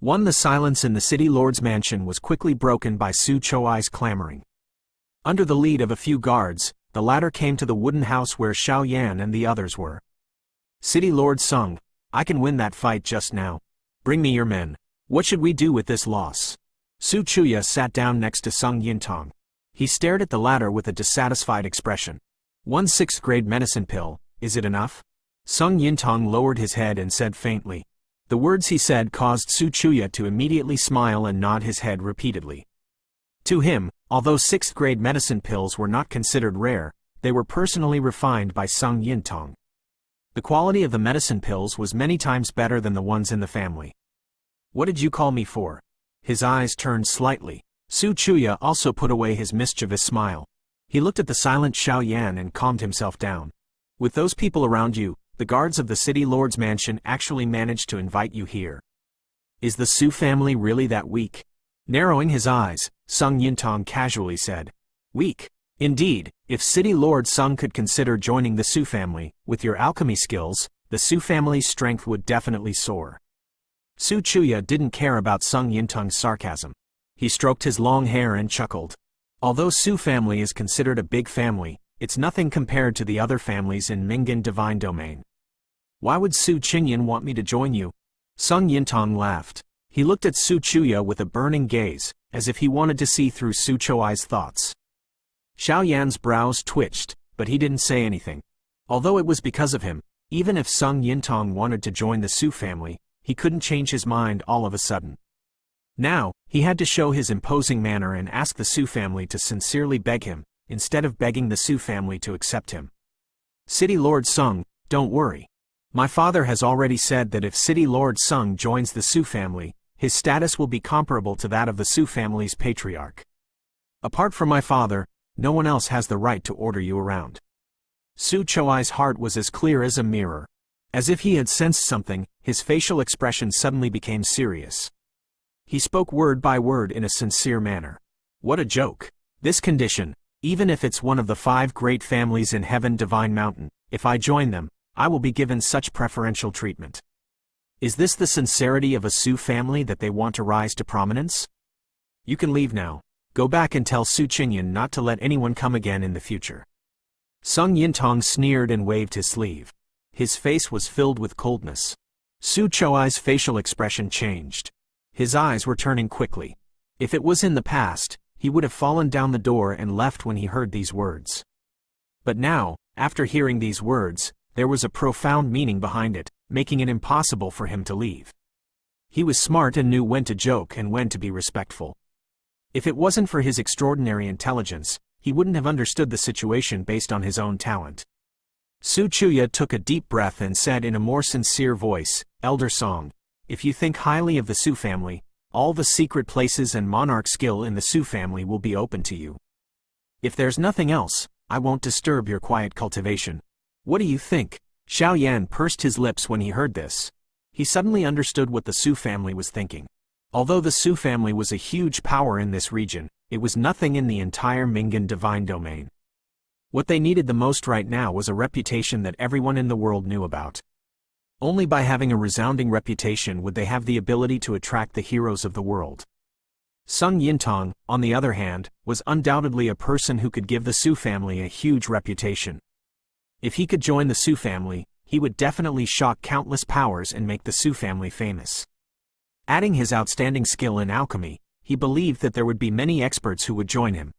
The silence in the city lord's mansion was quickly broken by C627's clamoring. Under the lead of a few guards, the latter came to the wooden house where Xiao Yan and the others were. City Lord Sung, I can win that fight just now. Bring me your men. What should we do with this loss? C627 sat down next to Sung Yintong. He stared at the latter with a dissatisfied expression. 1 6th grade medicine pill, is it enough? Sung Yintong lowered his head and said faintly. The words he said caused C627 to immediately smile and nod his head repeatedly. To him, although 6th grade medicine pills were not considered rare, they were personally refined by Sung Yintong. The quality of the medicine pills was many times better than the ones in the family. What did you call me for? His eyes turned slightly. C627 also put away his mischievous smile. He looked at the silent Xiao Yan and calmed himself down. With those people around you, the guards of the city lord's mansion actually managed to invite you here. Is the Su family really that weak? Narrowing his eyes, Sung Yintong casually said. Weak? Indeed, if City Lord Sung could consider joining the Su family, with your alchemy skills, the Su family's strength would definitely soar. C627 didn't care about Sung Yintong's sarcasm. He stroked his long hair and chuckled. Although Su family is considered a big family, it's nothing compared to the other families in Mingan Divine Domain. Why would C627 want me to join you? Sung Yintong laughed. He looked at C627 with a burning gaze, as if he wanted to see through C627's thoughts. Xiao Yan's brows twitched, but he didn't say anything. Although it was because of him, even if Sung Yintong wanted to join the Su family, he couldn't change his mind all of a sudden. Now, he had to show his imposing manner and ask the Su family to sincerely beg him, instead of begging the Su family to accept him. City Lord Sung, don't worry. My father has already said that if City Lord Sung joins the Su family, his status will be comparable to that of the Su family's patriarch. Apart from my father, no one else has the right to order you around. C627's heart was as clear as a mirror. As if he had sensed something, his facial expression suddenly became serious. He spoke word by word in a sincere manner. What a joke. This condition, even if it's one of the 5 great families in Heaven Divine Mountain, if I join them, I will be given such preferential treatment. Is this the sincerity of a Su family that they want to rise to prominence? You can leave now. Go back and tell C627 not to let anyone come again in the future. Sung Yintong sneered and waved his sleeve. His face was filled with coldness. C627's facial expression changed. His eyes were turning quickly. If it was in the past, he would have fallen down the door and left when he heard these words. But now, after hearing these words, there was a profound meaning behind it, making it impossible for him to leave. He was smart and knew when to joke and when to be respectful. If it wasn't for his extraordinary intelligence, he wouldn't have understood the situation based on his own talent. C627 took a deep breath and said in a more sincere voice, Elder Song, if you think highly of the Su family, all the secret places and monarch skill in the Su family will be open to you. If there's nothing else, I won't disturb your quiet cultivation. What do you think? Xiao Yan pursed his lips when he heard this. He suddenly understood what the Su family was thinking. Although the Su family was a huge power in this region, it was nothing in the entire Mingan Divine Domain. What they needed the most right now was a reputation that everyone in the world knew about. Only by having a resounding reputation would they have the ability to attract the heroes of the world. Sung Yintong, on the other hand, was undoubtedly a person who could give the Su family a huge reputation. If he could join the Su family, he would definitely shock countless powers and make the Su family famous. Adding his outstanding skill in alchemy, he believed that there would be many experts who would join him.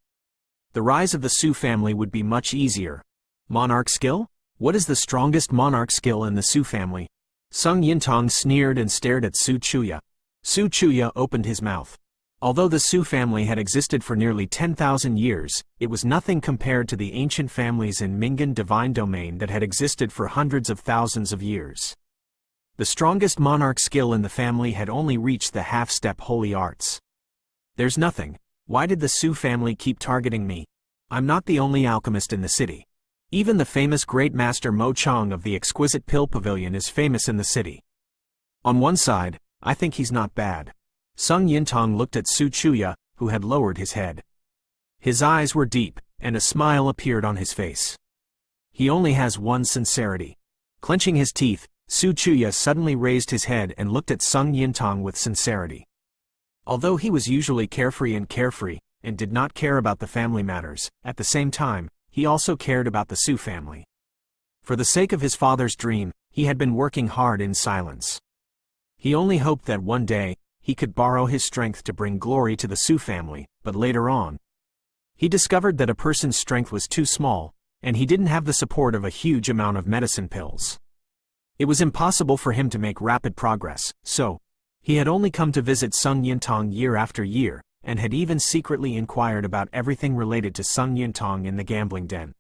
The rise of the Su family would be much easier. Monarch skill? What is the strongest monarch skill in the Su family? Sung Yintong sneered and stared at C627. C627 opened his mouth. Although the Su family had existed for nearly 10,000 years, it was nothing compared to the ancient families in Mingan Divine Domain that had existed for hundreds of thousands of years. The strongest monarch skill in the family had only reached the half-step holy arts. There's nothing. Why did the Su family keep targeting me? I'm not the only alchemist in the city. Even the famous Great Master Mo Chong of the Exquisite Pill Pavilion is famous in the city. On one side, I think he's not bad. Sung Yintong looked at C627, who had lowered his head. His eyes were deep, and a smile appeared on his face. He only has one sincerity. Clenching his teeth, Su Chuya suddenly raised his head and looked at Sung Yintong with sincerity. Although he was usually carefree and did not care about the family matters, at the same time, he also cared about the Su family. For the sake of his father's dream, he had been working hard in silence. He only hoped that one day, he could borrow his strength to bring glory to the Su family, but later on, he discovered that a person's strength was too small, and he didn't have the support of a huge amount of medicine pills. It was impossible for him to make rapid progress, so he had only come to visit Sung Yintong year after year, and had even secretly inquired about everything related to Sung Yintong in the gambling den.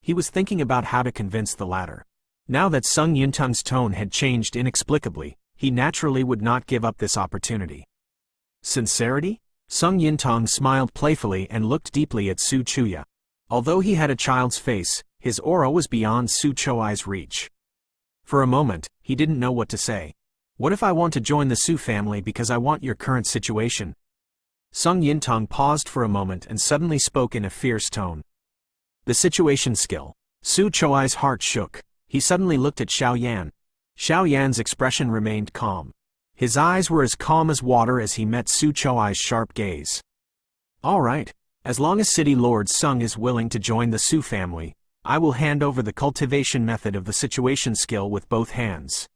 He was thinking about how to convince the latter. Now that Sung Yintong's tone had changed inexplicably, he naturally would not give up this opportunity. Sincerity? Sung Yintong smiled playfully and looked deeply at Su Chuya. Although he had a child's face, his aura was beyond Su Chuya's reach. For a moment, he didn't know what to say. What if I want to join the Su family because I want your current situation? Sung Yintong paused for a moment and suddenly spoke in a fierce tone. The situation skill. Su Chuya's heart shook. He suddenly looked at Xiao Yan. Xiao Yan's expression remained calm. His eyes were as calm as water as he met Su Chuya's sharp gaze. All right. As long as City Lord Sung is willing to join the Su family, I will hand over the cultivation method of the situation skill with both hands.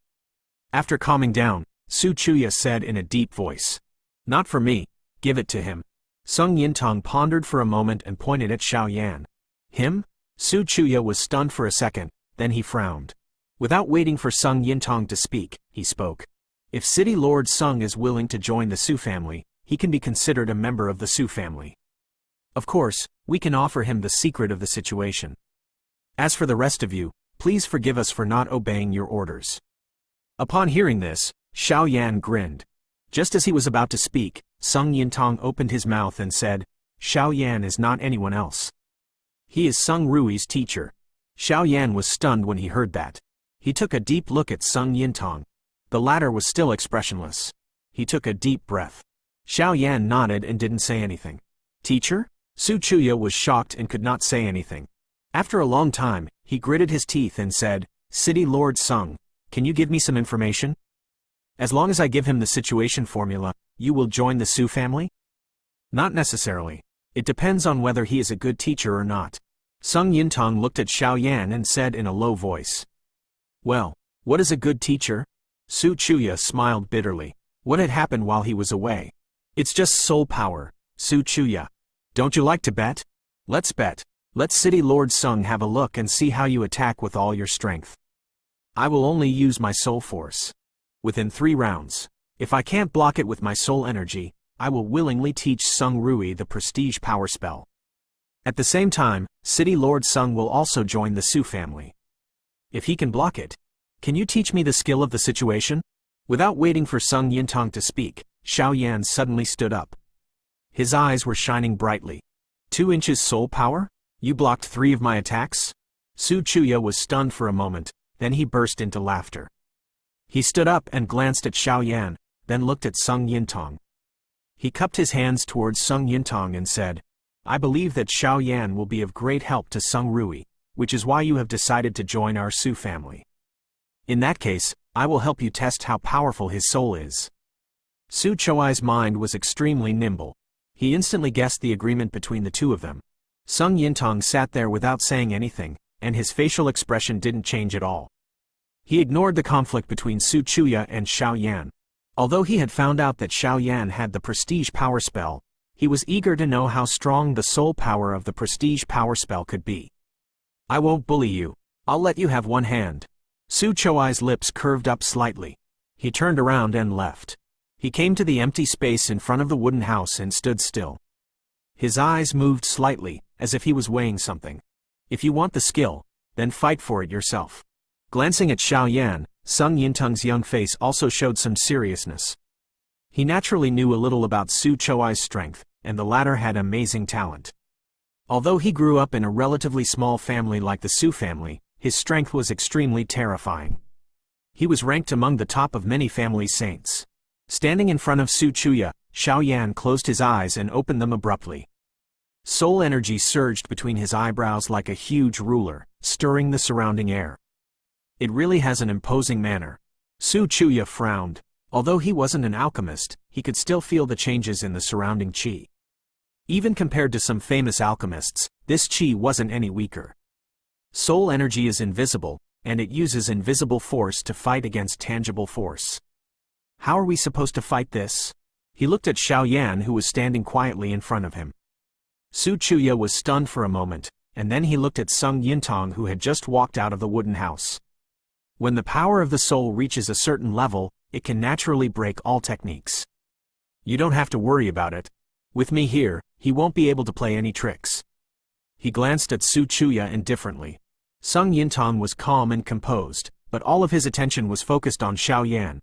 After calming down, Su Chuya said in a deep voice. Not for me, give it to him. Sung Yintong pondered for a moment and pointed at Xiao Yan. Him? Su Chuya was stunned for a second, then he frowned. Without waiting for Sung Yintong to speak, he spoke. If City Lord Sung is willing to join the Su family, he can be considered a member of the Su family. Of course, we can offer him the secret of the situation. As for the rest of you, please forgive us for not obeying your orders. Upon hearing this, Xiao Yan grinned. Just as he was about to speak, Sung Yintong opened his mouth and said, Xiao Yan is not anyone else. He is Sung Rui's teacher. Xiao Yan was stunned when he heard that. He took a deep look at Sung Yintong. The latter was still expressionless. He took a deep breath. Xiao Yan nodded and didn't say anything. Teacher? Su Chuya was shocked and could not say anything. After a long time, he gritted his teeth and said, City Lord Sung, can you give me some information? As long as I give him the situation formula, you will join the Su family? Not necessarily. It depends on whether he is a good teacher or not. Sung Yintong looked at Xiao Yan and said in a low voice. Well, what is a good teacher? Su Chuya smiled bitterly. What had happened while he was away? It's just soul power, Su Chuya. Don't you like to bet? Let's bet. Let City Lord Sung have a look and see how you attack with all your strength. I will only use my soul force. Within 3 rounds. If I can't block it with my soul energy, I will willingly teach Sung Rui the prestige power spell. At the same time, City Lord Sung will also join the Su family. If he can block it, can you teach me the skill of the situation? Without waiting for Sung Yintong to speak, Xiao Yan suddenly stood up. His eyes were shining brightly. 2 inches soul power? You blocked 3 of my attacks? Su Chuya was stunned for a moment, then he burst into laughter. He stood up and glanced at Xiao Yan, then looked at Sung Yintong. He cupped his hands towards Sung Yintong and said, I believe that Xiao Yan will be of great help to Sung Rui, which is why you have decided to join our Su family. In that case, I will help you test how powerful his soul is. Su Chuya's mind was extremely nimble. He instantly guessed the agreement between the two of them. Sung Yintong sat there without saying anything, and his facial expression didn't change at all. He ignored the conflict between Su Chuya and Xiao Yan. Although he had found out that Xiao Yan had the prestige power spell, he was eager to know how strong the soul power of the prestige power spell could be. I won't bully you. I'll let you have one hand. Su Chuya's lips curved up slightly. He turned around and left. He came to the empty space in front of the wooden house and stood still. His eyes moved slightly, as if he was weighing something. If you want the skill, then fight for it yourself. Glancing at Xiao Yan, Sung Yintong's young face also showed some seriousness. He naturally knew a little about Su Chuya's strength, and the latter had amazing talent. Although he grew up in a relatively small family like the Su family, his strength was extremely terrifying. He was ranked among the top of many family saints. Standing in front of Su Chuya, Xiao Yan closed his eyes and opened them abruptly. Soul energy surged between his eyebrows like a huge ruler, stirring the surrounding air. It really has an imposing manner. Su Chuya frowned. Although he wasn't an alchemist, he could still feel the changes in the surrounding qi. Even compared to some famous alchemists, this qi wasn't any weaker. Soul energy is invisible, and it uses invisible force to fight against tangible force. How are we supposed to fight this? He looked at Xiao Yan, who was standing quietly in front of him. Su Chuya was stunned for a moment, and then he looked at Sung Yintong, who had just walked out of the wooden house. When the power of the soul reaches a certain level, it can naturally break all techniques. You don't have to worry about it. With me here, he won't be able to play any tricks. He glanced at Su Chuya indifferently. Sung Yintong was calm and composed, but all of his attention was focused on Xiao Yan.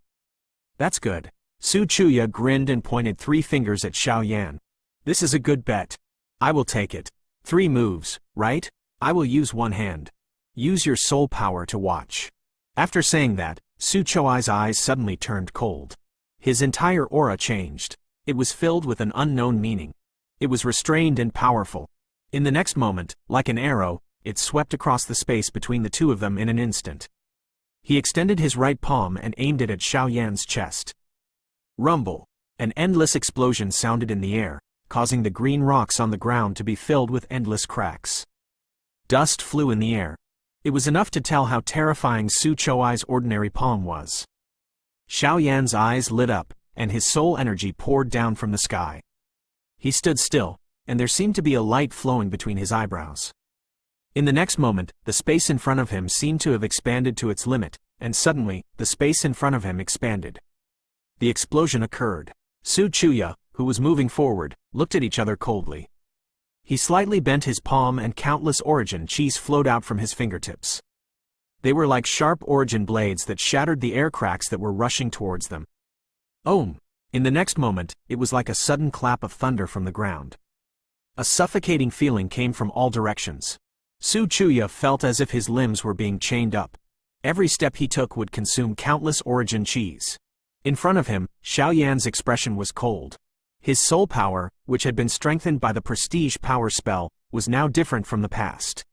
That's good. Su Chuya grinned and pointed 3 fingers at Xiao Yan. This is a good bet. I will take it. 3 moves, right? I will use one hand. Use your soul power to watch. After saying that, Su Chui's eyes suddenly turned cold. His entire aura changed. It was filled with an unknown meaning. It was restrained and powerful. In the next moment, like an arrow, it swept across the space between the two of them in an instant. He extended his right palm and aimed it at Xiao Yan's chest. Rumble. An endless explosion sounded in the air, causing the green rocks on the ground to be filled with endless cracks. Dust flew in the air. It was enough to tell how terrifying Su Chui's ordinary palm was. Xiao Yan's eyes lit up, and his soul energy poured down from the sky. He stood still, and there seemed to be a light flowing between his eyebrows. In the next moment, the space in front of him seemed to have expanded to its limit, and suddenly, the space in front of him expanded. The explosion occurred. Su Chuya, who was moving forward, looked at each other coldly. He slightly bent his palm and countless origin qis flowed out from his fingertips. They were like sharp origin blades that shattered the air cracks that were rushing towards them. Om! In the next moment, it was like a sudden clap of thunder from the ground. A suffocating feeling came from all directions. Su Chuya felt as if his limbs were being chained up. Every step he took would consume countless origin qis. In front of him, Xiao Yan's expression was cold. His soul power, which had been strengthened by the prestige power spell, was now different from the past.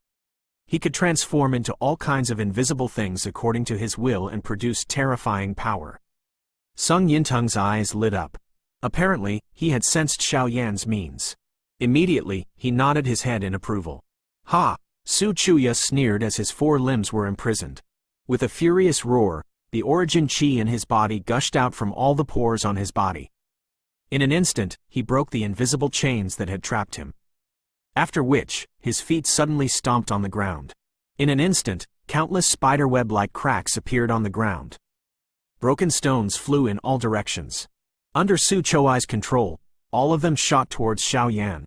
He could transform into all kinds of invisible things according to his will and produce terrifying power. Sung Yintong's eyes lit up. Apparently, he had sensed Xiao Yan's means. Immediately, he nodded his head in approval. Ha! Su Chuya sneered as his 4 limbs were imprisoned. With a furious roar, the origin qi in his body gushed out from all the pores on his body. In an instant, he broke the invisible chains that had trapped him. After which, his feet suddenly stomped on the ground. In an instant, countless spiderweb-like cracks appeared on the ground. Broken stones flew in all directions. Under Su Chui's control, all of them shot towards Xiao Yan.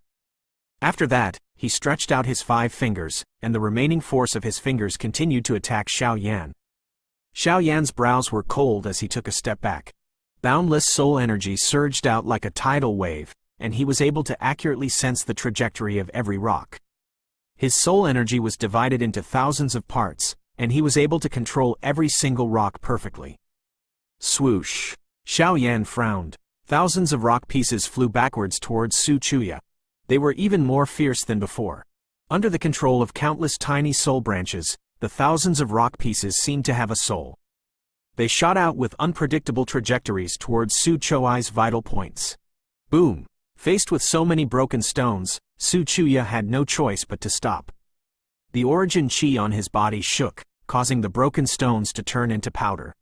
After that, he stretched out his 5 fingers, and the remaining force of his fingers continued to attack Xiao Yan. Xiao Yan's brows were cold as he took a step back. Boundless soul energy surged out like a tidal wave, and he was able to accurately sense the trajectory of every rock. His soul energy was divided into thousands of parts, and he was able to control every single rock perfectly. Swoosh! Xiao Yan frowned. Thousands of rock pieces flew backwards towards Su Chuya. They were even more fierce than before. Under the control of countless tiny soul branches, the thousands of rock pieces seemed to have a soul. They shot out with unpredictable trajectories towards Su Chui's vital points. Boom! Faced with so many broken stones, Su Chuya had no choice but to stop. The origin qi on his body shook, causing the broken stones to turn into powder.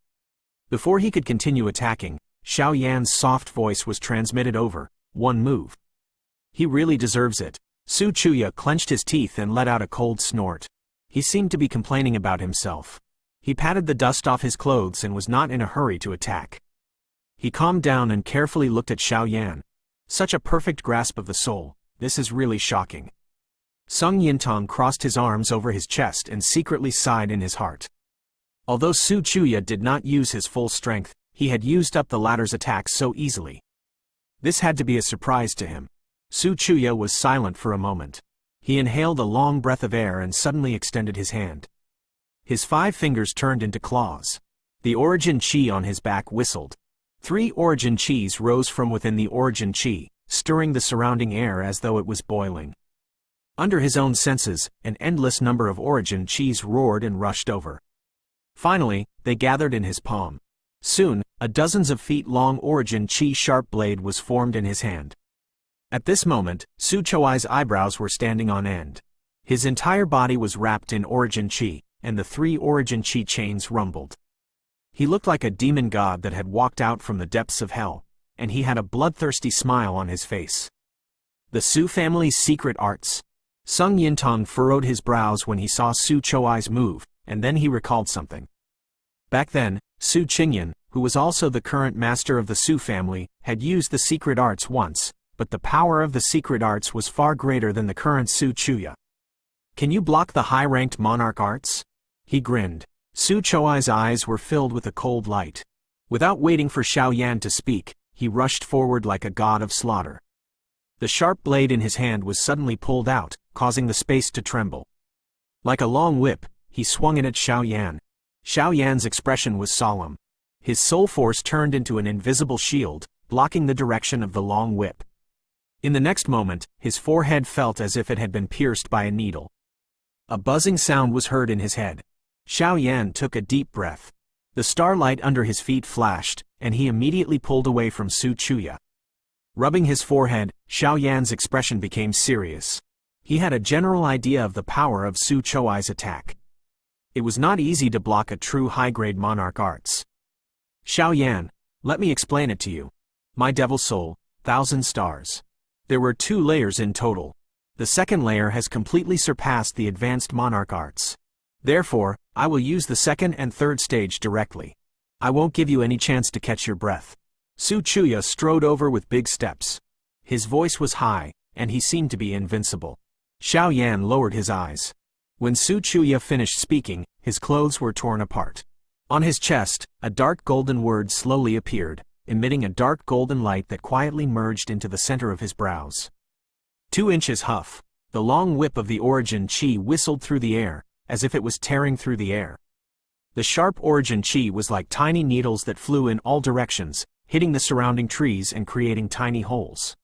Before he could continue attacking, Xiao Yan's soft voice was transmitted over. 1 move. He really deserves it. Su Chuya clenched his teeth and let out a cold snort. He seemed to be complaining about himself. He patted the dust off his clothes and was not in a hurry to attack. He calmed down and carefully looked at Xiao Yan. Such a perfect grasp of the soul, this is really shocking. Sung Yintong crossed his arms over his chest and secretly sighed in his heart. Although Su Chuya did not use his full strength, he had used up the latter's attacks so easily. This had to be a surprise to him. Su Chuya was silent for a moment. He inhaled a long breath of air and suddenly extended his hand. His 5 fingers turned into claws. The origin qi on his back whistled. 3 origin qis rose from within the origin qi, stirring the surrounding air as though it was boiling. Under his own senses, an endless number of origin qis roared and rushed over. Finally, they gathered in his palm. Soon, a dozens of feet long origin chi sharp blade was formed in his hand. At this moment, Su Choi's eyebrows were standing on end. His entire body was wrapped in origin chi, and the 3 origin chi chains rumbled. He looked like a demon god that had walked out from the depths of hell, and he had a bloodthirsty smile on his face. The Su family's secret arts. Sung Yintang furrowed his brows when he saw Su Choi's move, and then he recalled something. Back then, Su Qingyan, who was also the current master of the Su family, had used the secret arts once, but the power of the secret arts was far greater than the current Su Chuya. Can you block the high-ranked monarch arts? He grinned. Su Choi's eyes were filled with a cold light. Without waiting for Xiao Yan to speak, he rushed forward like a god of slaughter. The sharp blade in his hand was suddenly pulled out, causing the space to tremble. Like a long whip, he swung it at Xiao Yan. Xiao Yan's expression was solemn. His soul force turned into an invisible shield, blocking the direction of the long whip. In the next moment, his forehead felt as if it had been pierced by a needle. A buzzing sound was heard in his head. Xiao Yan took a deep breath. The starlight under his feet flashed, and he immediately pulled away from Su Chuya. Rubbing his forehead, Xiao Yan's expression became serious. He had a general idea of the power of Su Choi's attack. It was not easy to block a true high-grade monarch arts. Xiao Yan, let me explain it to you. My devil soul, 1,000 stars. There were 2 layers in total. The second layer has completely surpassed the advanced monarch arts. Therefore, I will use the second and third stage directly. I won't give you any chance to catch your breath. Su Chuya strode over with big steps. His voice was high, and he seemed to be invincible. Xiao Yan lowered his eyes. When Su Chuya finished speaking, his clothes were torn apart. On his chest, a dark golden word slowly appeared, emitting a dark golden light that quietly merged into the center of his brows. 2 inches huff. The long whip of the origin chi whistled through the air, as if it was tearing through the air. The sharp origin chi was like tiny needles that flew in all directions, hitting the surrounding trees and creating tiny holes.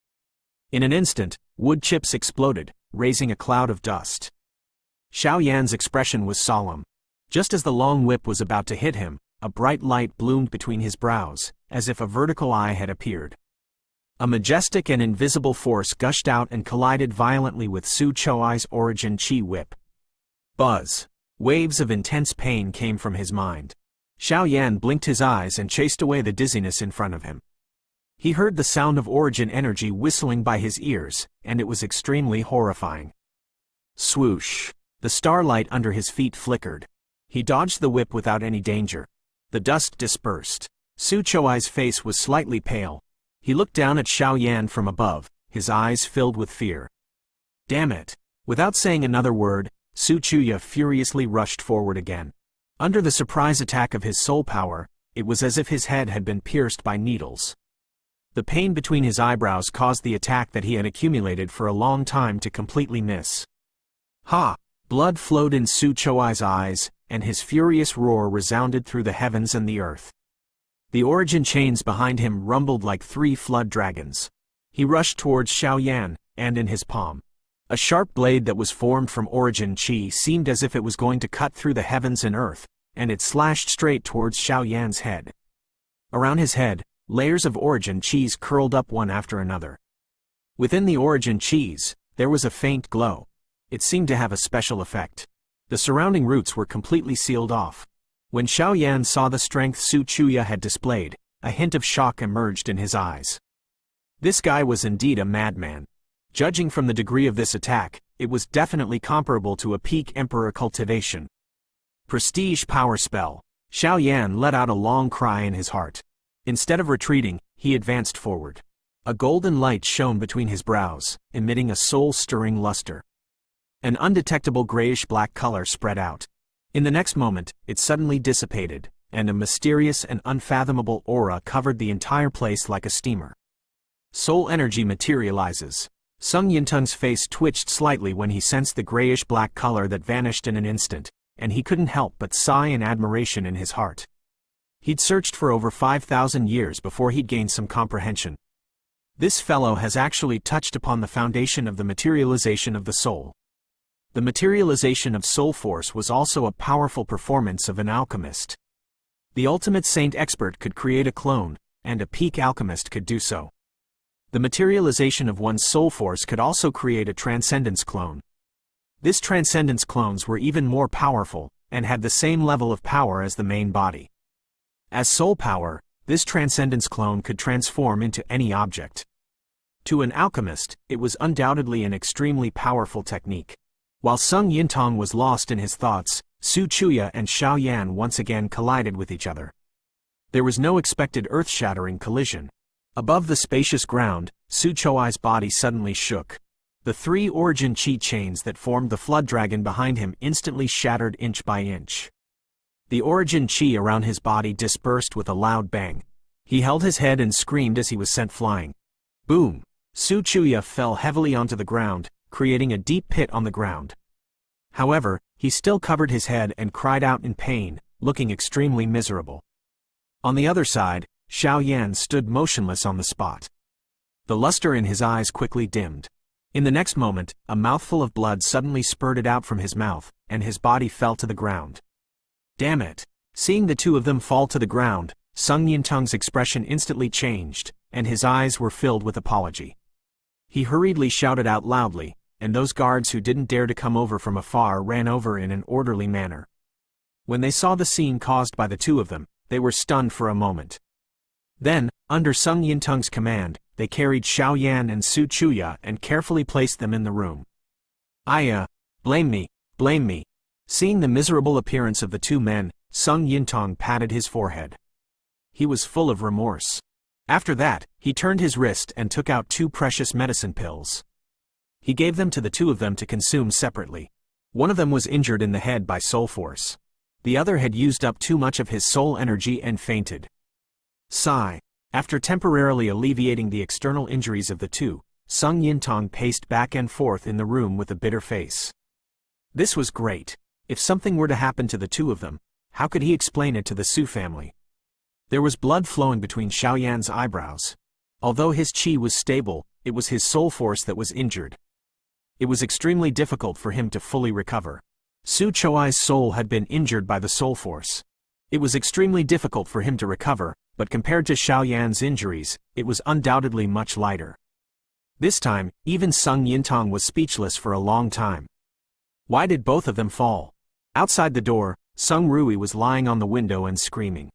In an instant, wood chips exploded, raising a cloud of dust. Xiao Yan's expression was solemn. Just as the long whip was about to hit him, a bright light bloomed between his brows, as if a vertical eye had appeared. A majestic and invisible force gushed out and collided violently with Su Choi's origin chi whip. Buzz. Waves of intense pain came from his mind. Xiao Yan blinked his eyes and chased away the dizziness in front of him. He heard the sound of origin energy whistling by his ears, and it was extremely horrifying. Swoosh. The starlight under his feet flickered. He dodged the whip without any danger. The dust dispersed. Su Choi's face was slightly pale. He looked down at Xiao Yan from above, his eyes filled with fear. Damn it! Without saying another word, Su Chuya furiously rushed forward again. Under the surprise attack of his soul power, it was as if his head had been pierced by needles. The pain between his eyebrows caused the attack that he had accumulated for a long time to completely miss. Ha! Blood flowed in Su Choi's eyes, and his furious roar resounded through the heavens and the earth. The origin chains behind him rumbled like 3 flood dragons. He rushed towards Xiao Yan, and in his palm, a sharp blade that was formed from origin chi seemed as if it was going to cut through the heavens and earth, and it slashed straight towards Xiao Yan's head. Around his head, layers of origin chis curled up one after another. Within the origin chis, there was a faint glow. It seemed to have a special effect. The surrounding roots were completely sealed off. When Xiao Yan saw the strength Su Chuya had displayed, a hint of shock emerged in his eyes. This guy was indeed a madman. Judging from the degree of this attack, it was definitely comparable to a peak emperor cultivation. Prestige power spell. Xiao Yan let out a long cry in his heart. Instead of retreating, he advanced forward. A golden light shone between his brows, emitting a soul-stirring luster. An undetectable grayish-black color spread out. In the next moment, it suddenly dissipated, and a mysterious and unfathomable aura covered the entire place like a steamer. Soul energy materializes. Sung Yinteng's face twitched slightly when he sensed the grayish-black color that vanished in an instant, and he couldn't help but sigh in admiration in his heart. He'd searched for over 5,000 years before he'd gained some comprehension. This fellow has actually touched upon the foundation of the materialization of the soul. The materialization of soul force was also a powerful performance of an alchemist. The ultimate saint expert could create a clone, and a peak alchemist could do so. The materialization of one's soul force could also create a transcendence clone. This transcendence clones were even more powerful, and had the same level of power as the main body. As soul power, this transcendence clone could transform into any object. To an alchemist, it was undoubtedly an extremely powerful technique. While Sung Yintong was lost in his thoughts, Su Chuya and Xiao Yan once again collided with each other. There was no expected earth-shattering collision. Above the spacious ground, Su Chuai's body suddenly shook. The three origin chi chains that formed the flood dragon behind him instantly shattered inch by inch. The origin chi around his body dispersed with a loud bang. He held his head and screamed as he was sent flying. Boom! Su Chuya fell heavily onto the ground, creating a deep pit on the ground. However, he still covered his head and cried out in pain, looking extremely miserable. On the other side, Xiao Yan stood motionless on the spot. The luster in his eyes quickly dimmed. In the next moment, a mouthful of blood suddenly spurted out from his mouth, and his body fell to the ground. Damn it! Seeing the two of them fall to the ground, Sung Yintong's expression instantly changed, and his eyes were filled with apology. He hurriedly shouted out loudly, and those guards who didn't dare to come over from afar ran over in an orderly manner. When they saw the scene caused by the two of them, they were stunned for a moment. Then, under Sung Yintong's command, they carried Xiao Yan and Su Chuya and carefully placed them in the room. Blame me, blame me. Seeing the miserable appearance of the two men, Sung Yintong patted his forehead. He was full of remorse. After that, he turned his wrist and took out 2 precious medicine pills. He gave them to the two of them to consume separately. One of them was injured in the head by soul force. The other had used up too much of his soul energy and fainted. Sigh. After temporarily alleviating the external injuries of the two, Sung Yintong paced back and forth in the room with a bitter face. This was great. If something were to happen to the two of them, how could he explain it to the Su family? There was blood flowing between Xiao Yan's eyebrows. Although his qi was stable, it was his soul force that was injured. It was extremely difficult for him to fully recover. Su Chuai's soul had been injured by the soul force. It was extremely difficult for him to recover, but compared to Xiao Yan's injuries, it was undoubtedly much lighter. This time, even Sung Yintong was speechless for a long time. Why did both of them fall? Outside the door, Sung Rui was lying on the window and screaming.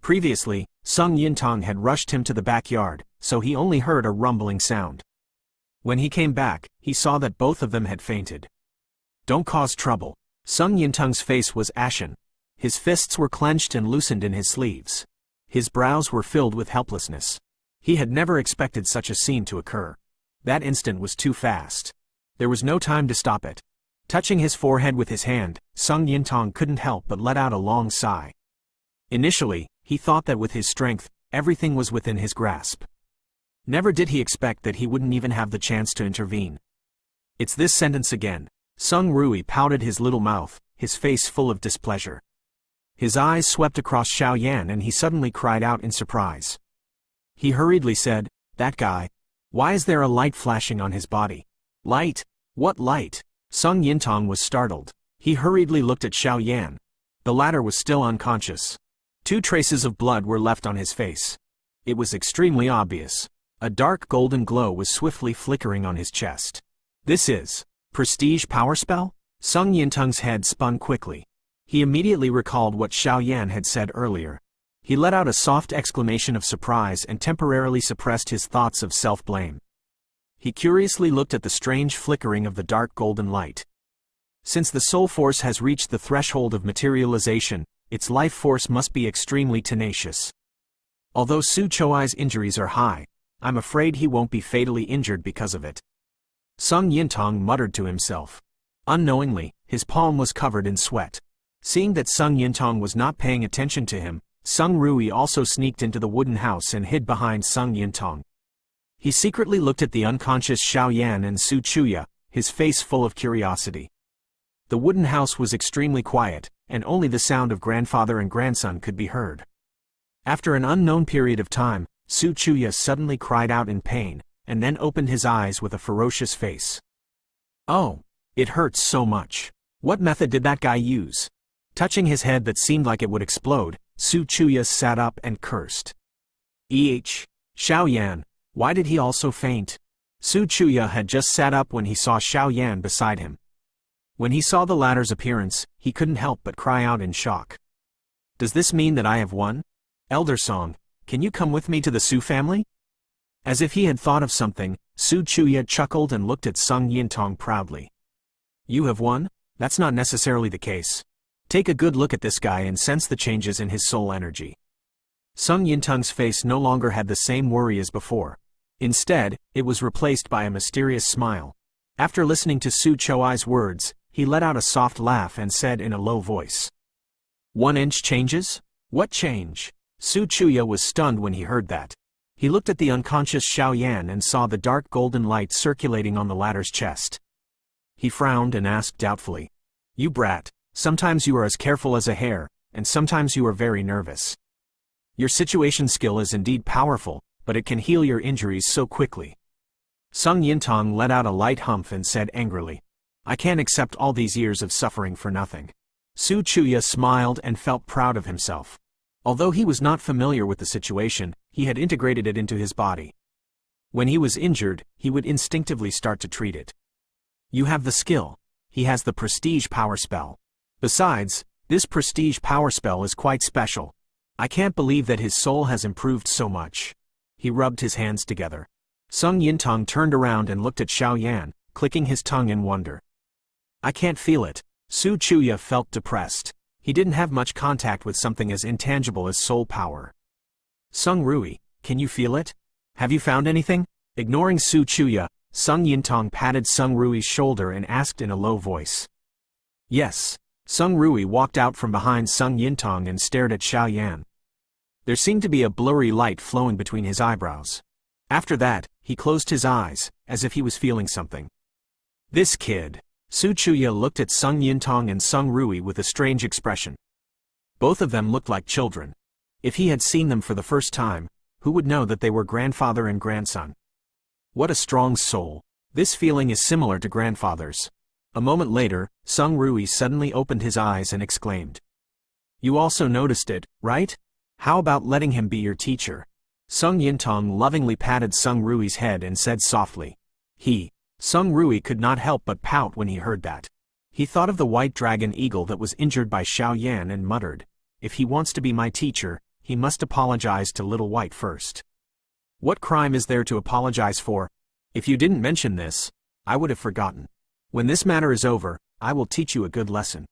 Previously, Sung Yintong had rushed him to the backyard, so he only heard a rumbling sound. When he came back, he saw that both of them had fainted. Don't cause trouble. Sung Yintong's face was ashen. His fists were clenched and loosened in his sleeves. His brows were filled with helplessness. He had never expected such a scene to occur. That instant was too fast. There was no time to stop it. Touching his forehead with his hand, Sung Yintong couldn't help but let out a long sigh. Initially, he thought that with his strength, everything was within his grasp. Never did he expect that he wouldn't even have the chance to intervene. It's this sentence again. Sung Rui pouted his little mouth, his face full of displeasure. His eyes swept across Xiao Yan and he suddenly cried out in surprise. He hurriedly said, "That guy. Why is there a light flashing on his body?" Light? What light? Sung Yintong was startled. He hurriedly looked at Xiao Yan. The latter was still unconscious. 2 traces of blood were left on his face. It was extremely obvious. A dark golden glow was swiftly flickering on his chest. This is prestige power spell? Sung Yintong's head spun quickly. He immediately recalled what Xiao Yan had said earlier. He let out a soft exclamation of surprise and temporarily suppressed his thoughts of self-blame. He curiously looked at the strange flickering of the dark golden light. Since the soul force has reached the threshold of materialization, its life force must be extremely tenacious. Although Su Chuai's injuries are high, I'm afraid he won't be fatally injured because of it. Sung Yintong muttered to himself. Unknowingly, his palm was covered in sweat. Seeing that Sung Yintong was not paying attention to him, Sung Rui also sneaked into the wooden house and hid behind Sung Yintong. He secretly looked at the unconscious Xiao Yan and Su Chuya, his face full of curiosity. The wooden house was extremely quiet, and only the sound of grandfather and grandson could be heard. After an unknown period of time, Su Chuya suddenly cried out in pain, and then opened his eyes with a ferocious face. "Oh, It hurts so much. What method did that guy use? Touching his head that seemed like it would explode, Su Chuya sat up and cursed. Xiao Yan, why did he also faint? Su Chuya had just sat up when he saw Xiao Yan beside him. When he saw the latter's appearance, he couldn't help but cry out in shock. Does this mean that I have won? Elder Song, can you come with me to the Su family? As if he had thought of something, Su Chuya chuckled and looked at Sung Yintong proudly. You have won? That's not necessarily the case. Take a good look at this guy and sense the changes in his soul energy. Sung Yintong's face no longer had the same worry as before. Instead, it was replaced by a mysterious smile. After listening to Su Choi's words, he let out a soft laugh and said in a low voice. 1 inch changes? What change? Su Chuya was stunned when he heard that. He looked at the unconscious Xiao Yan and saw the dark golden light circulating on the latter's chest. He frowned and asked doubtfully. You brat, sometimes you are as careful as a hare, and sometimes you are very nervous. Your situation skill is indeed powerful, but it can heal your injuries so quickly. Sung Yintong let out a light humph and said angrily. I can't accept all these years of suffering for nothing. Su Chuya smiled and felt proud of himself. Although he was not familiar with the situation, he had integrated it into his body. When he was injured, he would instinctively start to treat it. You have the skill. He has the prestige power spell. Besides, this prestige power spell is quite special. I can't believe that his soul has improved so much. He rubbed his hands together. Sung Yintong turned around and looked at Xiao Yan, clicking his tongue in wonder. I can't feel it. Su Chuya felt depressed. He didn't have much contact with something as intangible as soul power. Sung Rui, can you feel it? Have you found anything? Ignoring Su Chuya, Sung Yintong patted Sung Rui's shoulder and asked in a low voice. Yes. Sung Rui walked out from behind Sung Yintong and stared at Xiao Yan. There seemed to be a blurry light flowing between his eyebrows. After that, he closed his eyes, as if he was feeling something. This kid. Su Chuya looked at Sung Yintong and Sung Rui with a strange expression. Both of them looked like children. If he had seen them for the first time, who would know that they were grandfather and grandson? What a strong soul. This feeling is similar to grandfather's. A moment later, Sung Rui suddenly opened his eyes and exclaimed. You also noticed it, right? How about letting him be your teacher? Sung Yintong lovingly patted Sung Rui's head and said softly. Sung Rui could not help but pout when he heard that. He thought of the white dragon eagle that was injured by Xiao Yan and muttered, if he wants to be my teacher, he must apologize to Little White first. What crime is there to apologize for? If you didn't mention this, I would have forgotten. When this matter is over, I will teach you a good lesson.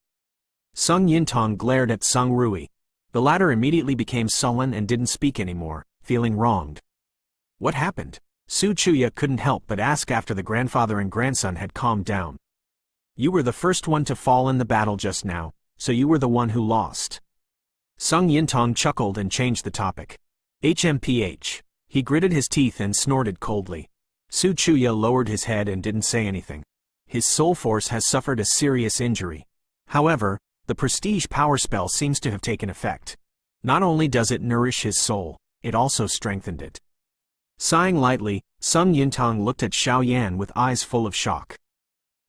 Sung Yintong glared at Sung Rui. The latter immediately became sullen and didn't speak anymore, feeling wronged. What happened? Su Chuya couldn't help but ask after the grandfather and grandson had calmed down. You were the first one to fall in the battle just now, so you were the one who lost. Sung Yintong chuckled and changed the topic. HMPH. He gritted his teeth and snorted coldly. Su Chuya lowered his head and didn't say anything. His soul force has suffered a serious injury. However, the prestige power spell seems to have taken effect. Not only does it nourish his soul, it also strengthened it. Sighing lightly, Sung Yintong looked at Xiao Yan with eyes full of shock.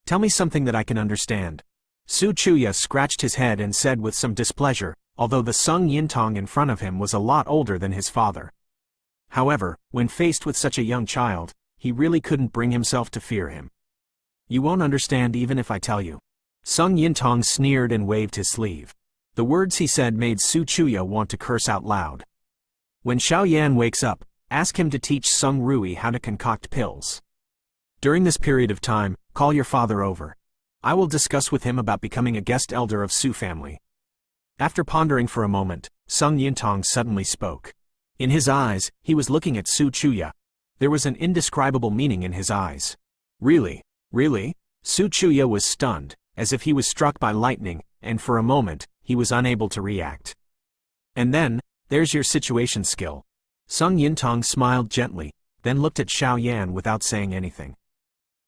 Tell me something that I can understand. Su Chuya scratched his head and said with some displeasure, although the Sung Yintong in front of him was a lot older than his father. However, when faced with such a young child, he really couldn't bring himself to fear him. You won't understand even if I tell you. Sung Yintong sneered and waved his sleeve. The words he said made Su Chuya want to curse out loud. When Xiao Yan wakes up, ask him to teach Sung Rui how to concoct pills. During this period of time, call your father over. I will discuss with him about becoming a guest elder of Su family. After pondering for a moment, Sung Yintong suddenly spoke. In his eyes, he was looking at Su Chuya. There was an indescribable meaning in his eyes. Really? Really? Su Chuya was stunned, as if he was struck by lightning, and for a moment, he was unable to react. And then, there's your situation skill. Sung Yintong smiled gently, then looked at Xiao Yan without saying anything.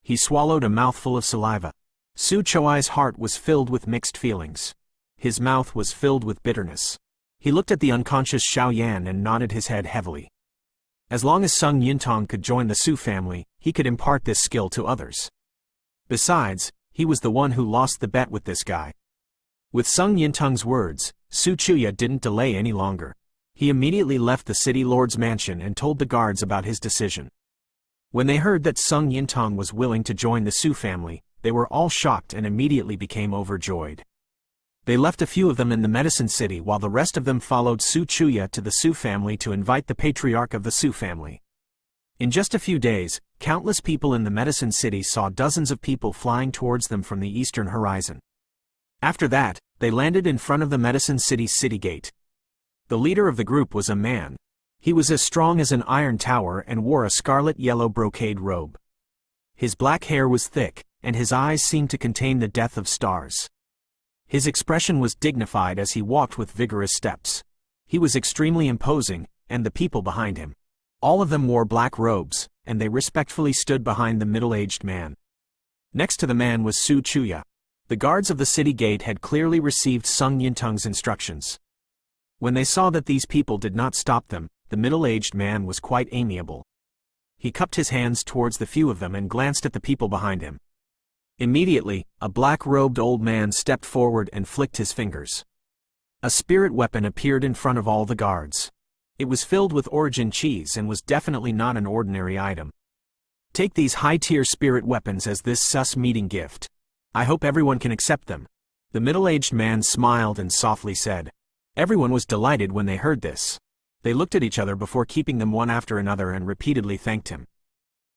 He swallowed a mouthful of saliva. Su Choi's heart was filled with mixed feelings. His mouth was filled with bitterness. He looked at the unconscious Xiao Yan and nodded his head heavily. As long as Sung Yintong could join the Su family, he could impart this skill to others. Besides, he He was the one who lost the bet with this guy. With Sung Yintong's words, Su Chuya didn't delay any longer. He immediately left the city lord's mansion and told the guards about his decision. When they heard that Sung Yintong was willing to join the Su family, they were all shocked and immediately became overjoyed. They left a few of them in the Medicine City while the rest of them followed Su Chuya to the Su family to invite the patriarch of the Su family. In just a few days, countless people in the Medicine City saw dozens of people flying towards them from the eastern horizon. After that, they landed in front of the Medicine City's city gate. The leader of the group was a man. He was as strong as an iron tower and wore a scarlet-yellow brocade robe. His black hair was thick, and his eyes seemed to contain the death of stars. His expression was dignified as he walked with vigorous steps. He was extremely imposing, and the people behind him. All of them wore black robes, and they respectfully stood behind the middle-aged man. Next to the man was Su Chuya. The guards of the city gate had clearly received Sung Yintong's instructions. When they saw that these people did not stop them, the middle-aged man was quite amiable. He cupped his hands towards the few of them and glanced at the people behind him. Immediately, a black-robed old man stepped forward and flicked his fingers. A spirit weapon appeared in front of all the guards. It was filled with origin cheese and was definitely not an ordinary item. Take these high-tier spirit weapons as this sus meeting gift. I hope everyone can accept them. The middle-aged man smiled and softly said. Everyone was delighted when they heard this. They looked at each other before keeping them one after another and repeatedly thanked him.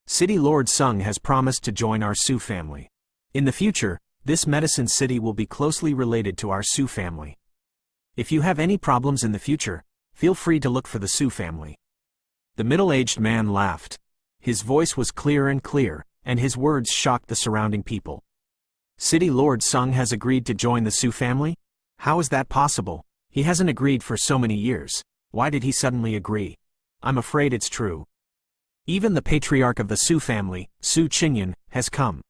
City Lord Sung has promised to join our Su family. In the future, this Medicine City will be closely related to our Su family. If you have any problems in the future, feel free to look for the Su family. The middle-aged man laughed. His voice was clear, and his words shocked the surrounding people. City Lord Sung has agreed to join the Su family? How is that possible? He hasn't agreed for so many years. Why did he suddenly agree? I'm afraid it's true. Even the patriarch of the Su family, Su Qingyan, has come.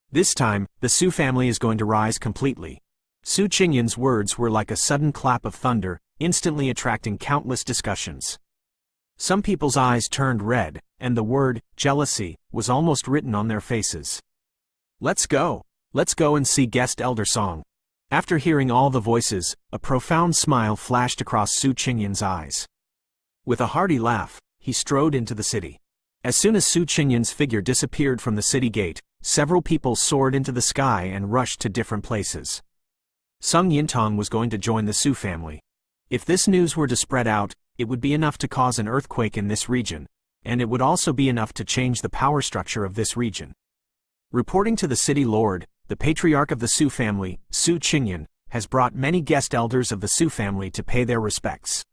This time, the Su family is going to rise completely. Su Qingyan's words were like a sudden clap of thunder, instantly attracting countless discussions. Some people's eyes turned red, and the word, jealousy, was almost written on their faces. Let's go and see guest elder Song. After hearing all the voices, a profound smile flashed across Su Qingyan's eyes. With a hearty laugh, he strode into the city. As soon as Su Qingyan's figure disappeared from the city gate, several people soared into the sky and rushed to different places. Sung Yintong was going to join the Su family. If this news were to spread out, it would be enough to cause an earthquake in this region, and it would also be enough to change the power structure of this region. Reporting to the city lord, the patriarch of the Su family, Su Qingyan, has brought many guest elders of the Su family to pay their respects.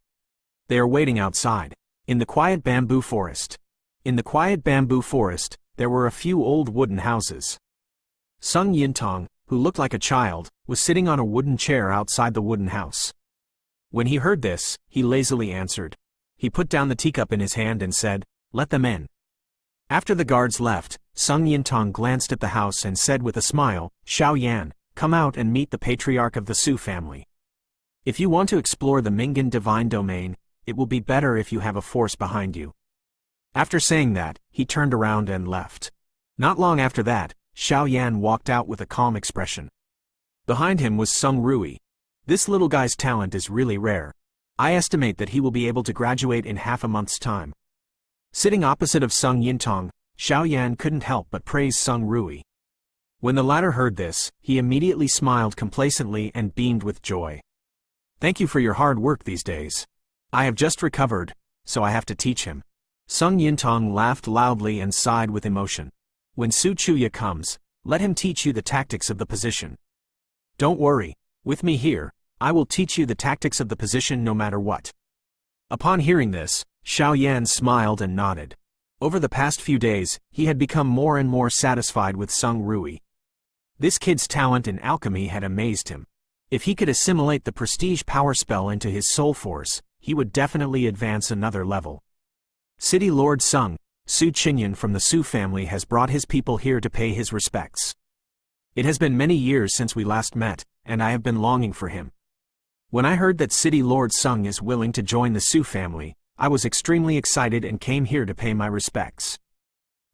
They are waiting outside, in the quiet bamboo forest. In the quiet bamboo forest, there were a few old wooden houses. Sung Yintong, who looked like a child, was sitting on a wooden chair outside the wooden house. When he heard this, he lazily answered. He put down the teacup in his hand and said, "Let them in." After the guards left, Sung Yintong glanced at the house and said with a smile, "Xiao Yan, come out and meet the patriarch of the Su family. If you want to explore the Mingan divine domain, it will be better if you have a force behind you." After saying that, he turned around and left. Not long after that, Xiao Yan walked out with a calm expression. Behind him was Sung Rui. This little guy's talent is really rare. I estimate that he will be able to graduate in half a month's time. Sitting opposite of Sung Yintong, Xiao Yan couldn't help but praise Sung Rui. When the latter heard this, he immediately smiled complacently and beamed with joy. "Thank you for your hard work these days. I have just recovered, so I have to teach him." Sung Yintong laughed loudly and sighed with emotion. "When Su Chuya comes, let him teach you the tactics of the position. Don't worry, with me here, I will teach you the tactics of the position no matter what." Upon hearing this, Xiao Yan smiled and nodded. Over the past few days, he had become more and more satisfied with Sung Rui. This kid's talent in alchemy had amazed him. If he could assimilate the prestige power spell into his soul force, he would definitely advance another level. City Lord Sung, Su Qingyan from the Su family has brought his people here to pay his respects. It has been many years since we last met, and I have been longing for him. When I heard that City Lord Sung is willing to join the Su family, I was extremely excited and came here to pay my respects.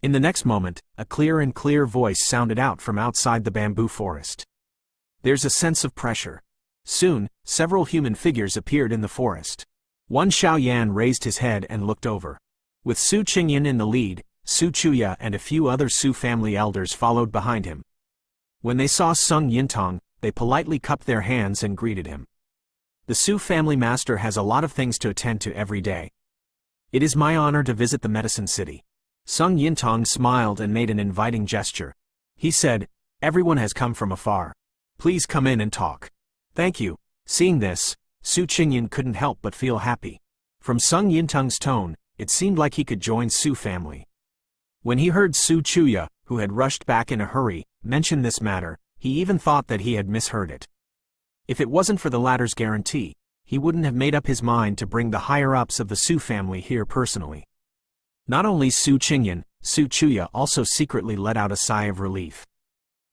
In the next moment, a clear voice sounded out from outside the bamboo forest. There's a sense of pressure. Soon, several human figures appeared in the forest. One Xiao Yan raised his head and looked over. With Su Qingyan in the lead, Su Chuya and a few other Su family elders followed behind him. When they saw Sung Yintong, they politely cupped their hands and greeted him. The Su family master has a lot of things to attend to every day. It is my honor to visit the medicine city. Sung Yintong smiled and made an inviting gesture. He said, everyone has come from afar. Please come in and talk. Thank you. Seeing this, Su Qingyan couldn't help but feel happy. From Sung Yintong's tone, it seemed like he could join Su family. When he heard Su Chuya, who had rushed back in a hurry, mention this matter, he even thought that he had misheard it. If it wasn't for the latter's guarantee, he wouldn't have made up his mind to bring the higher-ups of the Su family here personally. Not only Su Qingyan, Su Chuya also secretly let out a sigh of relief.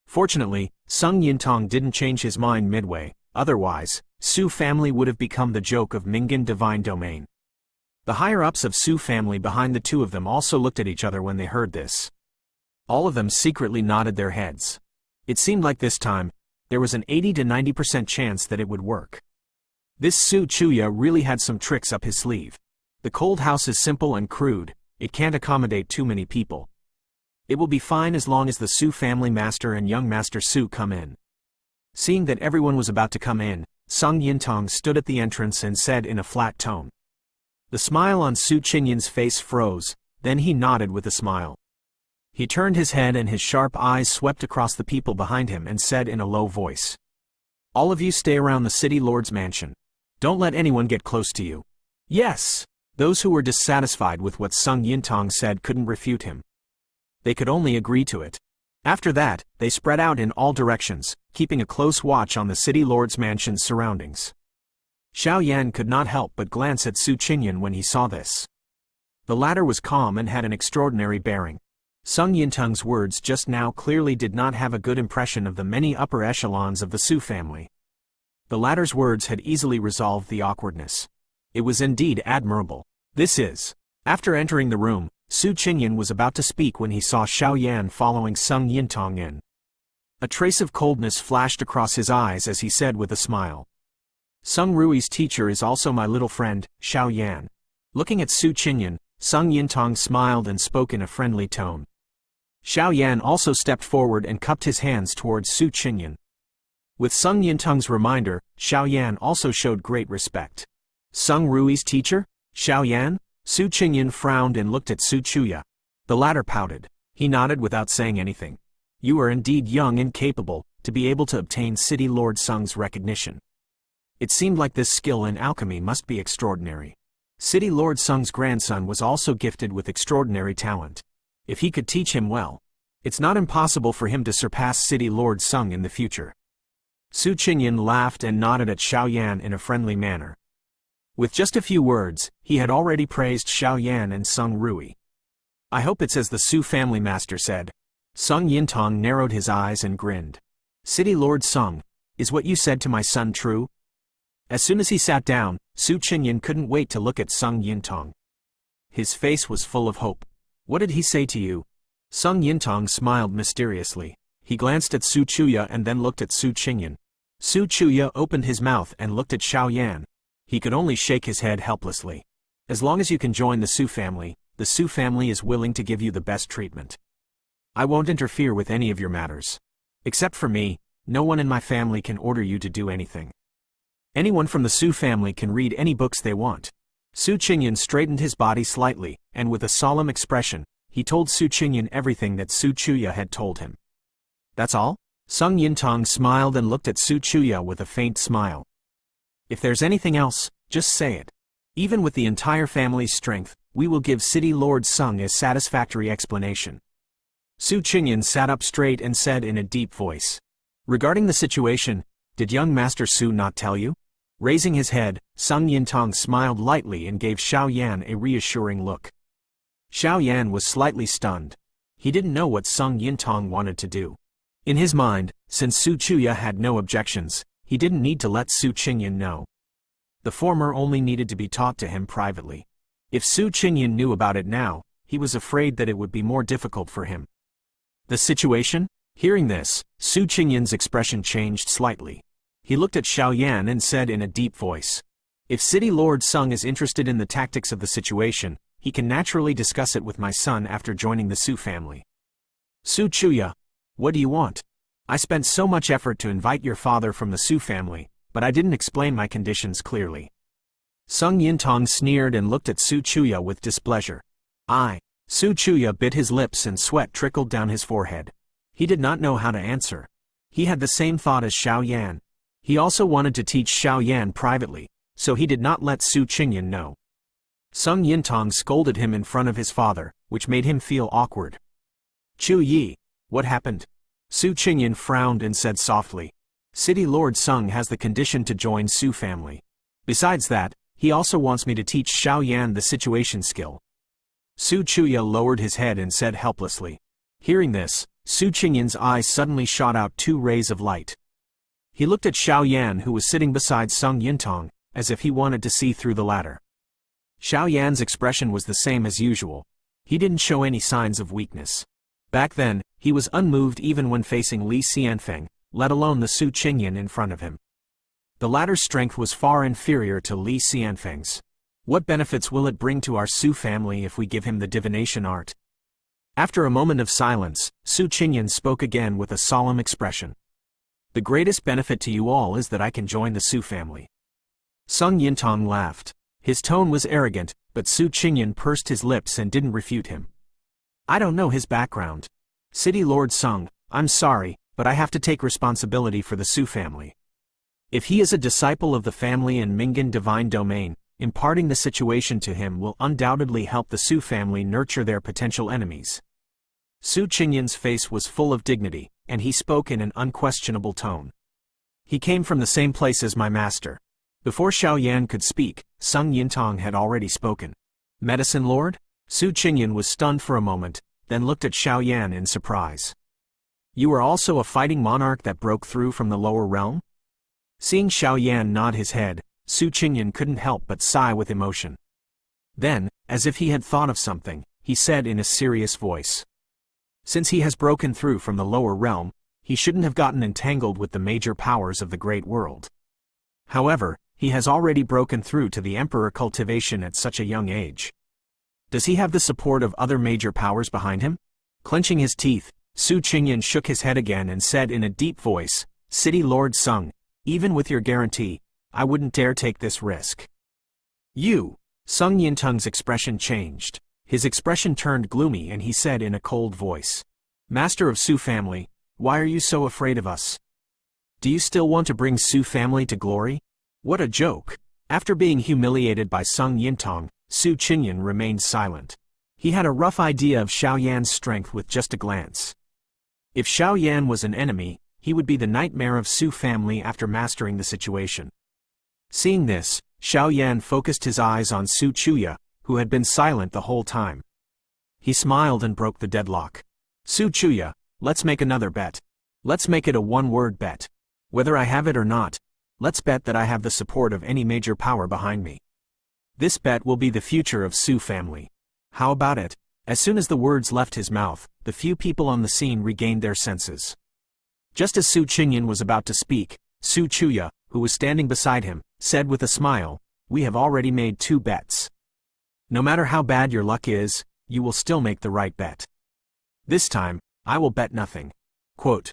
Fortunately, Sung Yintong didn't change his mind midway, otherwise, Su family would have become the joke of Mingan Divine Domain. The higher-ups of Su family behind the two of them also looked at each other when they heard this. All of them secretly nodded their heads. It seemed like this time, there was an 80 to 90% chance that it would work. This Su Chuya really had some tricks up his sleeve. The cold house is simple and crude, it can't accommodate too many people. It will be fine as long as the Su family master and young Master Su come in. Seeing that everyone was about to come in, Sung Yintong stood at the entrance and said in a flat tone. The smile on Su Qingyan's face froze, then he nodded with a smile. He turned his head and his sharp eyes swept across the people behind him and said in a low voice. All of you stay around the city lord's mansion. Don't let anyone get close to you. Yes! Those who were dissatisfied with what Sung Yintong said couldn't refute him. They could only agree to it. After that, they spread out in all directions, keeping a close watch on the city lord's mansion's surroundings. Xiao Yan could not help but glance at Su Qingyan when he saw this. The latter was calm and had an extraordinary bearing. Sung Yintong's words just now clearly did not have a good impression of the many upper echelons of the Su family. The latter's words had easily resolved the awkwardness. It was indeed admirable. This is. After entering the room, Su Qingyan was about to speak when he saw Xiao Yan following Sung Yintong in. A trace of coldness flashed across his eyes as he said with a smile. Sung Rui's teacher is also my little friend, Xiao Yan. Looking at Su Qingyan, Sung Yintong smiled and spoke in a friendly tone. Xiao Yan also stepped forward and cupped his hands towards Su Qingyan. With Sung Yintong's reminder, Xiao Yan also showed great respect. Sung Rui's teacher? Xiao Yan? Su Qingyan frowned and looked at Su Chuya. The latter pouted. He nodded without saying anything. You are indeed young and capable, to be able to obtain City Lord Sung's recognition. It seemed like this skill in alchemy must be extraordinary. City Lord Sung's grandson was also gifted with extraordinary talent. If he could teach him well, it's not impossible for him to surpass City Lord Sung in the future. Su Qingyan laughed and nodded at Xiao Yan in a friendly manner. With just a few words, he had already praised Xiao Yan and Sung Rui. I hope it's as the Su family master said. Sung Yintong narrowed his eyes and grinned. City Lord Sung, is what you said to my son true? As soon as he sat down, Su Qingyan couldn't wait to look at Sung Yintong. His face was full of hope. What did he say to you? Sung Yintong smiled mysteriously. He glanced at Su Chuya and then looked at Su Qingyan. Su Chuya opened his mouth and looked at Xiao Yan. He could only shake his head helplessly. As long as you can join the Su family is willing to give you the best treatment. I won't interfere with any of your matters. Except for me, no one in my family can order you to do anything. Anyone from the Su family can read any books they want. Su Qingyan straightened his body slightly, and with a solemn expression, he told Su Qingyan everything that Su Chuya had told him. That's all? Sung Yintong smiled and looked at Su Chuya with a faint smile. If there's anything else, just say it. Even with the entire family's strength, we will give City Lord Sung a satisfactory explanation. Su Qingyan sat up straight and said in a deep voice. Regarding the situation, did young Master Su not tell you? Raising his head, Sung Yintong smiled lightly and gave Xiao Yan a reassuring look. Xiao Yan was slightly stunned. He didn't know what Sung Yintong wanted to do. In his mind, since Su Chuya had no objections, he didn't need to let Su Qingyan know. The former only needed to be taught to him privately. If Su Qingyan knew about it now, he was afraid that it would be more difficult for him. The situation? Hearing this, Su Qingyan's expression changed slightly. He looked at Xiao Yan and said in a deep voice, "If City Lord Sung is interested in the tactics of the situation, he can naturally discuss it with my son after joining the Su family." "Su Chuya, what do you want? I spent so much effort to invite your father from the Su family, but I didn't explain my conditions clearly." Sung Yintong sneered and looked at Su Chuya with displeasure. Su Chuya bit his lips and sweat trickled down his forehead. He did not know how to answer. He had the same thought as Xiao Yan. He also wanted to teach Xiao Yan privately, so he did not let Su Qingyan know. Sung Yintong scolded him in front of his father, which made him feel awkward. "Chu Yi, what happened?" Su Qingyan frowned and said softly, "City Lord Sung has the condition to join Su family. Besides that, he also wants me to teach Xiao Yan the situation skill." Su Chuya lowered his head and said helplessly. Hearing this, Su Qingyan's eyes suddenly shot out 2 rays of light. He looked at Xiao Yan, who was sitting beside Sung Yintong, as if he wanted to see through the latter. Xiao Yan's expression was the same as usual. He didn't show any signs of weakness. Back then, he was unmoved even when facing Li Xianfeng, let alone the Su Qingyan in front of him. The latter's strength was far inferior to Li Xianfeng's. What benefits will it bring to our Su family if we give him the divination art? After a moment of silence, Su Qingyan spoke again with a solemn expression. "The greatest benefit to you all is that I can join the Su family." Sung Yintong laughed. His tone was arrogant, but Su Qingyan pursed his lips and didn't refute him. "I don't know his background. City Lord Sung, I'm sorry, but I have to take responsibility for the Su family. If he is a disciple of the family in Mingan Divine Domain, imparting the situation to him will undoubtedly help the Su family nurture their potential enemies." Su Qingyan's face was full of dignity, and he spoke in an unquestionable tone. "He came from the same place as my master." Before Xiao Yan could speak, Sung Yintong had already spoken. "Medicine Lord?" Su Qingyan was stunned for a moment, then looked at Xiao Yan in surprise. "You are also a fighting monarch that broke through from the lower realm?" Seeing Xiao Yan nod his head, Su Qingyan couldn't help but sigh with emotion. Then, as if he had thought of something, he said in a serious voice, "Since he has broken through from the lower realm, he shouldn't have gotten entangled with the major powers of the great world. However, he has already broken through to the emperor cultivation at such a young age. Does he have the support of other major powers behind him?" Clenching his teeth, Su Qingyan shook his head again and said in a deep voice, "City Lord Sung, even with your guarantee, I wouldn't dare take this risk." "You!" Sung Yintong's expression changed. His expression turned gloomy and he said in a cold voice, "Master of Su family, why are you so afraid of us? Do you still want to bring Su family to glory? What a joke!" After being humiliated by Sung Yintong, Su Qingyan remained silent. He had a rough idea of Xiao Yan's strength with just a glance. If Xiao Yan was an enemy, he would be the nightmare of Su family after mastering the situation. Seeing this, Xiao Yan focused his eyes on Su Chuya, who had been silent the whole time. He smiled and broke the deadlock. "Su Chuya, let's make another bet. Let's make it a one-word bet. Whether I have it or not, let's bet that I have the support of any major power behind me. This bet will be the future of Su family. How about it?" As soon as the words left his mouth, the few people on the scene regained their senses. Just as Su Qingyan was about to speak, Su Chuya, who was standing beside him, said with a smile, "We have already made 2 bets. No matter how bad your luck is, you will still make the right bet. This time, I will bet nothing." Quote,